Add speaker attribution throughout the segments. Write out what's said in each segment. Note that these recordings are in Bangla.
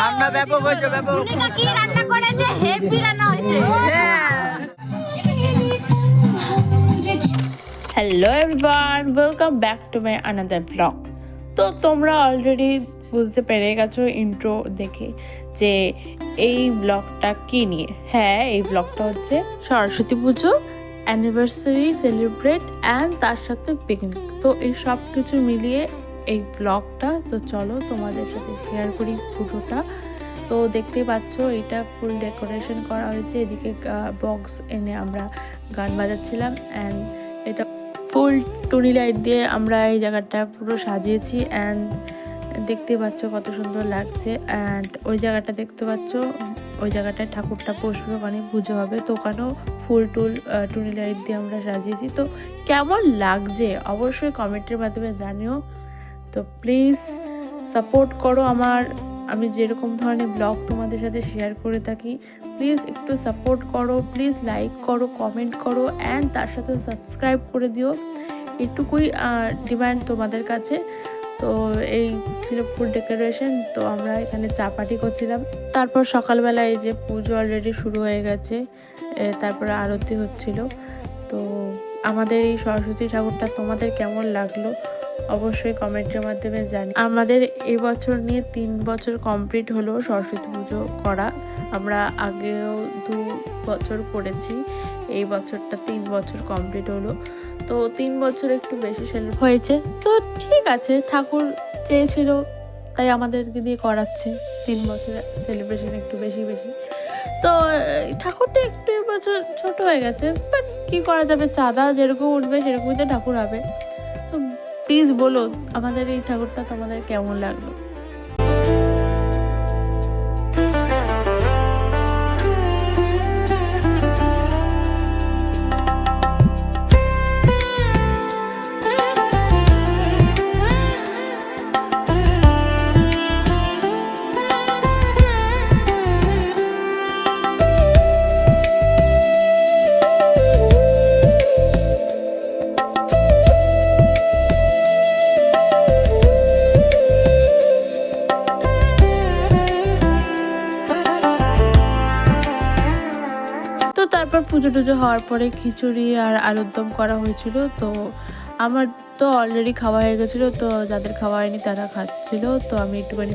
Speaker 1: রান্না ব্যাপক হয়েছে, ব্যাপক
Speaker 2: কি রান্না করেছে, হেভি রান্না হয়েছে।
Speaker 3: Hello everyone, welcome back to my another blog. তো তোমরা অলরেডি বুঝতে পেরে গেছো ইন্ট্রো দেখে যে এই ব্লগটা কী নিয়ে। হ্যাঁ, এই ব্লগটা হচ্ছে সরস্বতী পুজো অ্যানিভার্সারি সেলিব্রেট অ্যান্ড তার সাথে পিকনিক। তো এই সব কিছু মিলিয়ে এই ব্লগটা। তো চলো তোমাদের সাথে শেয়ার করি পুরোটা। তো দেখতেই পাচ্ছ এটা ফুল ডেকোরেশন করা হয়েছে। এদিকে বক্স এনে আমরা গান বাজাচ্ছিলাম অ্যান্ড এটা ফুল টুনি লাইট দিয়ে আমরা এই জায়গাটা পুরো সাজিয়েছি অ্যান্ড দেখতে পাচ্ছ কত সুন্দর লাগছে। অ্যান্ড ওই জায়গাটা দেখতে পাচ্ছ, ওই জায়গাটায় ঠাকুরটা বসবে, ওখানে পুজো হবে। তো ওখানেও ফুল টুনি লাইট দিয়ে আমরা সাজিয়েছি। তো কেমন লাগছে অবশ্যই কমেন্টের মাধ্যমে জানিও। তো প্লিজ সাপোর্ট করো আমি যেরকম ধরনের ব্লগ তোমাদের সাথে শেয়ার করে থাকি। প্লিজ একটু সাপোর্ট করো, প্লিজ লাইক করো, কমেন্ট করো অ্যান্ড তার সাথে সাবস্ক্রাইব করে দিও। এটুকুই ডিমান্ড তোমাদের কাছে। তো এই ছিল ফুল ডেকোরেশন। তো আমরা এখানে চা পার্টি করছিলাম। তারপর সকালবেলা এই যে পুজো অলরেডি শুরু হয়ে গেছে, তারপরে আরতি হচ্ছিল। তো আমাদের এই সরস্বতী ঠাকুরটা তোমাদের কেমন লাগলো অবশ্যই কমেন্টের মাধ্যমে জানি। আমাদের এবছর নিয়ে 3 বছর কমপ্লিট হলো সরস্বতী পুজো করা। আমরা আগেও 2 বছর করেছি, এই বছরটা 3 বছর কমপ্লিট হলো। তো 3 বছর একটু বেশি সেলিব্রেট হয়েছে। তো ঠিক আছে, ঠাকুর চেয়েছিল তাই আমাদেরকে দিয়ে করাচ্ছে। 3 বছরের সেলিব্রেশন একটু বেশি। তো ঠাকুরটা একটু এবছর ছোট হয়ে গেছে, বাট কি করা যাবে, চাঁদা যেরকম উঠবে সেরকমই তো ঠাকুর হবে। তো প্লিজ বলো আমাদের এই ঠাকুরটা তোমাদের কেমন লাগলো। তারপর পুজো টুজো হওয়ার পরে খিচুড়ি আর আলুর দম করা হয়েছিল। তো আমার তো অলরেডি খাওয়া হয়ে গেছিলো, তো যাদের খাওয়া হয়নি তারা খাচ্ছিল। তো আমি একটুখানি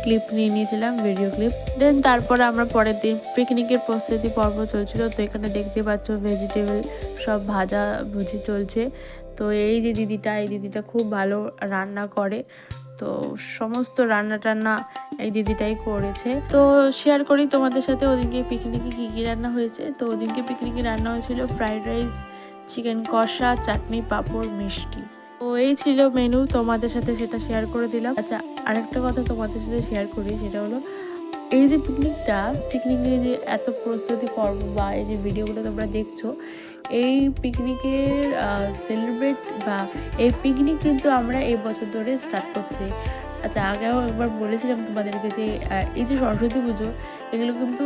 Speaker 3: ক্লিপ নিয়ে নিয়েছিলাম, ভিডিও ক্লিপ। দেন তারপরে আমরা পরের দিন পিকনিকের প্রস্তুতি পর্ব চলছিল। তো এখানে দেখতে পাচ্ছ ভেজিটেবল সব ভাজি চলছে। তো এই যে এই দিদিটা খুব ভালো রান্না করে। তো সমস্ত রান্না টান্না এই দিদিটাই করেছে। তো শেয়ার করি তোমাদের সাথে ওদিনকে পিকনিকে কী কী রান্না হয়েছে। তো ওদিনকে পিকনিকে রান্না হয়েছিল ফ্রাইড রাইস, চিকেন কষা, চাটনি, পাঁপড়, মিষ্টি। তো এই ছিল মেনু, তোমাদের সাথে সেটা শেয়ার করে দিলাম। আচ্ছা, আরেকটা কথা তোমাদের সাথে শেয়ার করি, সেটা হলো এই যে পিকনিকে যে এত প্রস্তুতি পর্ব বা এই যে ভিডিওগুলো তোমরা দেখছো, এই পিকনিকের সেলিব্রেট বা এই পিকনিক কিন্তু আমরা এই বছর ধরে স্টার্ট করছি। আচ্ছা, আগেও একবার বলেছিলাম তোমাদেরকে যে এই যে সরস্বতী পুজো, এগুলো কিন্তু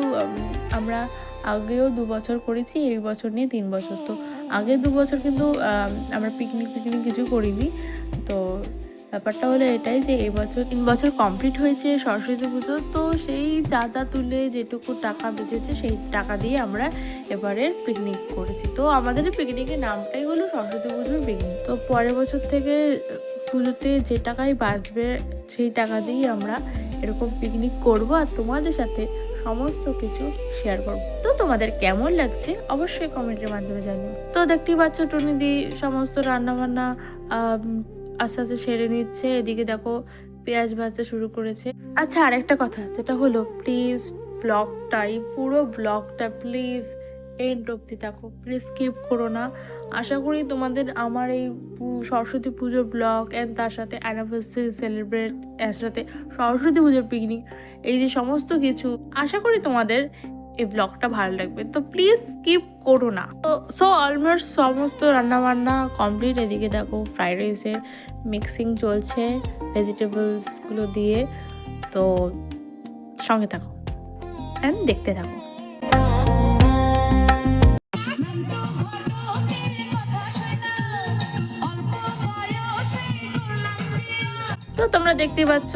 Speaker 3: আমরা আগেও 2 বছর করেছি, এই বছর নিয়ে 3 বছর। তো আগে 2 বছর কিন্তু আমরা পিকনিক কিছু করিনি। তো ব্যাপারটা হলো এটাই যে এবছর 3 বছর কমপ্লিট হয়েছে সরস্বতী পুজো, তো সেই চাঁদা তুলে যেটুকু টাকা বেঁচেছে সেই টাকা দিয়ে আমরা এবারের পিকনিক করেছি। তো আমাদের পিকনিকের নামটাই হলো সরস্বতী পুজোর পিকনিক। তো পরের বছর থেকে পুজোতে যে টাকাই বাঁচবে সেই টাকা দিয়েই আমরা এরকম পিকনিক করব আর তোমাদের সাথে সমস্ত কিছু শেয়ার করব। তো তোমাদের কেমন লাগছে অবশ্যই কমেন্টের মাধ্যমে জানিও। তো দেখতেই পাচ্ছ টুনিদি সমস্ত রান্না বান্না আস্তে আস্তে সেরে নিচ্ছে। এদিকে দেখো পেঁয়াজ ভাজতে শুরু করেছে। আচ্ছা, আরেকটা কথা যেটা হলো, প্লিজ ব্লগটাই পুরো ব্লগটা প্লিজ এন্ড অবধি থাকো, প্লিজ স্কিপ করো না। আশা করি তোমাদের আমার এই সরস্বতী পুজোর ব্লগ অ্যান্ড তার সাথে অ্যানিভার্সারি সেলিব্রেট, এর সাথে সরস্বতী পুজোর পিকনিক, এই যে সমস্ত কিছু, আশা করি তোমাদের এই ব্লগটা ভালো লাগবে। তো প্লিজ স্কিপ করো না। তো সো অলমোস্ট সমস্ত রান্নাবান্না কমপ্লিট। এদিকে দেখো ফ্রাইড রাইসের মিক্সিং চলছে ভেজিটেবলসগুলো দিয়ে। তো সঙ্গে থাকো অ্যান্ড দেখতে থাকো। তো তোমরা দেখতে পাচ্ছ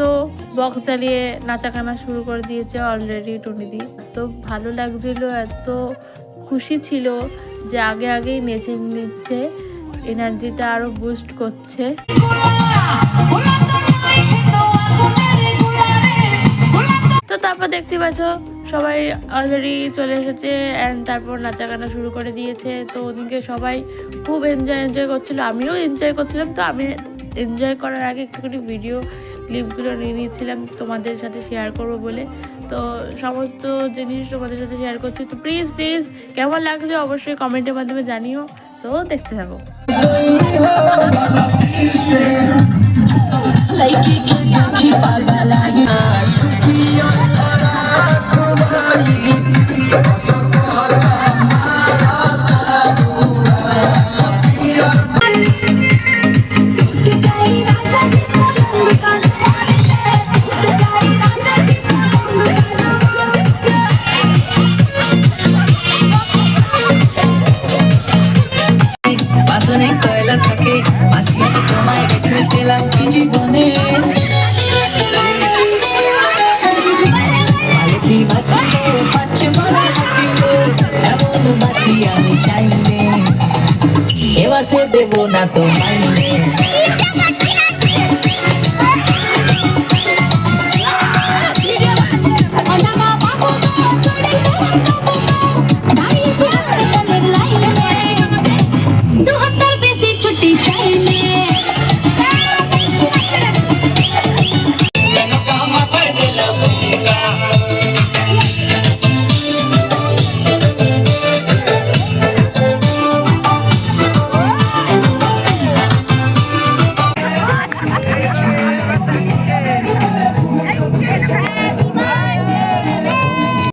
Speaker 3: বক্স চালিয়ে নাচাকানা শুরু করে দিয়েছে অলরেডি টুনিদি। তো ভালো লাগছিল, এত খুশি ছিল যে আগে আগেই নেচে নিচ্ছে, এনার্জিটা আরো বুস্ট করছে। তো তারপর দেখতে পাচ্ছ সবাই অলরেডি চলে এসেছে অ্যান্ড তারপর নাচাগানা শুরু করে দিয়েছে। তো ওদিকে সবাই খুব এনজয় করছিল, আমিও এনজয় করছিলাম। তো আমি এনজয় করার আগে একটুখানি ভিডিও ক্লিপগুলো নিয়ে নিয়েছিলাম তোমাদের সাথে শেয়ার করবো বলে। তো সমস্ত জিনিস তোমাদের সাথে শেয়ার করছি। তো প্লিজ কেমন লাগছে অবশ্যই কমেন্টের মাধ্যমে জানিও। তো দেখতে থাকো।
Speaker 1: এবারে দেব না তো মাইনে।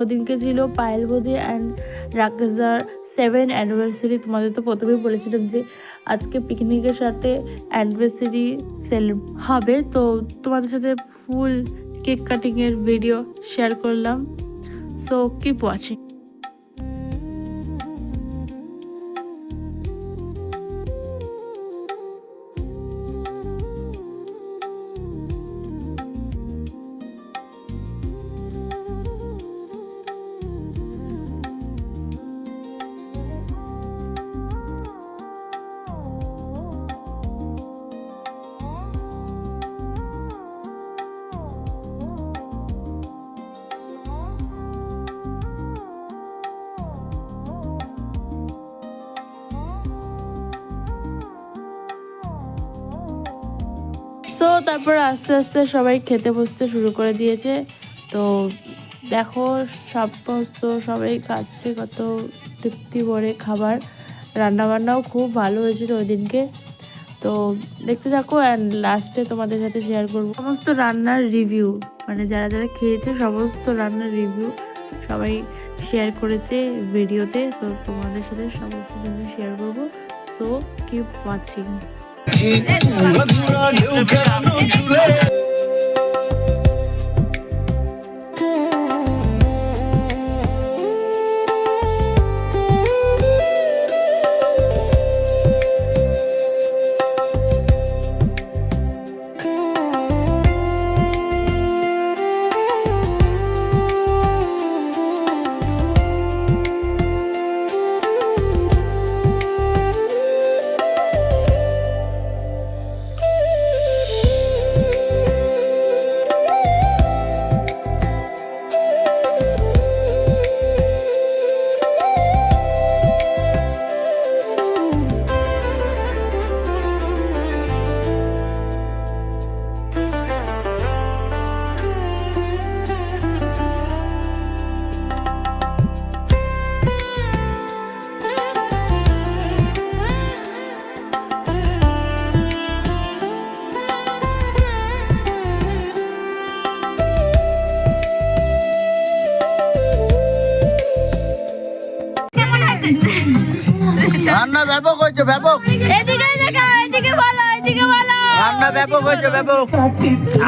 Speaker 3: ওদিনকে ছিল পায়েল বৌদি অ্যান্ড রাকেশদার 7th অ্যানিভার্সারি। তোমাদের তো প্রথমেই বলেছিলাম যে আজকে পিকনিকের সাথে অ্যানিভার্সারি সেলিব্রেট হবে। তো তোমাদের সাথে ফুল কেক কাটিংয়ের ভিডিও শেয়ার করলাম। So keep watching. সো তারপর আস্তে আস্তে সবাই খেতে বসতে শুরু করে দিয়েছে। তো দেখো সমস্ত সবাই খাচ্ছে, কত তৃপ্তি ভরে খাবার। রান্নাবান্নাও খুব ভালো হয়েছিল ওই দিনকে। তো দেখতে থাকো অ্যান্ড লাস্টে তোমাদের সাথে শেয়ার করবো সমস্ত রান্নার রিভিউ, মানে যারা যারা খেয়েছে সমস্ত রান্নার রিভিউ সবাই শেয়ার করেছে ভিডিওতে। তো তোমাদের সাথে সমস্ত কিছু শেয়ার করবো। So keep watching.
Speaker 4: রান্না ব্যাপক হয়েছে, ব্যাপক
Speaker 2: এদিকে দেখো, এদিকে বলো, এদিকে বলো।
Speaker 4: রান্না ব্যাপক হয়েছে, ব্যাপক।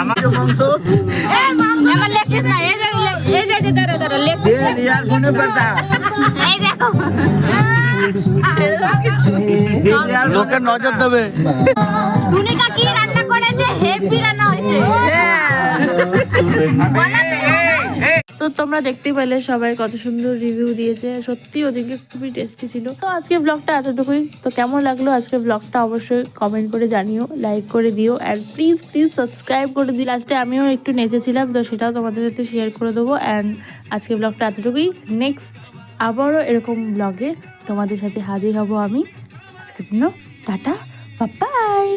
Speaker 4: আমার মাংস
Speaker 2: আমার লেগ পিস না, এই যে ধরো লেগ পিস।
Speaker 4: দিয়ে নিয়ার শুনে পাতা
Speaker 2: এই দেখো,
Speaker 4: লোকের নজর দেবে।
Speaker 2: টুনিকা কি রান্না করেছে? হেভি রান্না হয়েছে। বলো তো।
Speaker 3: তো তোমরা দেখতেই পেলে সবাই কত সুন্দর রিভিউ দিয়েছে, সত্যি ওদিকে খুবই টেস্টি ছিল। তো আজকের ব্লগটা এতটুকুই। তো কেমন লাগলো আজকের ব্লগটা অবশ্যই কমেন্ট করে জানিও, লাইক করে দিও, অ্যান্ড প্লিজ সাবস্ক্রাইব করে দিই। লাস্টে আমিও একটু নেচেছিলাম, তো সেটাও তোমাদের সাথে শেয়ার করে দেবো। অ্যান্ড আজকের ব্লগটা এতটুকুই। নেক্সট আবারও এরকম ব্লগে তোমাদের সাথে হাজির হব আমি। আজকের জন্য টাটা, বাই।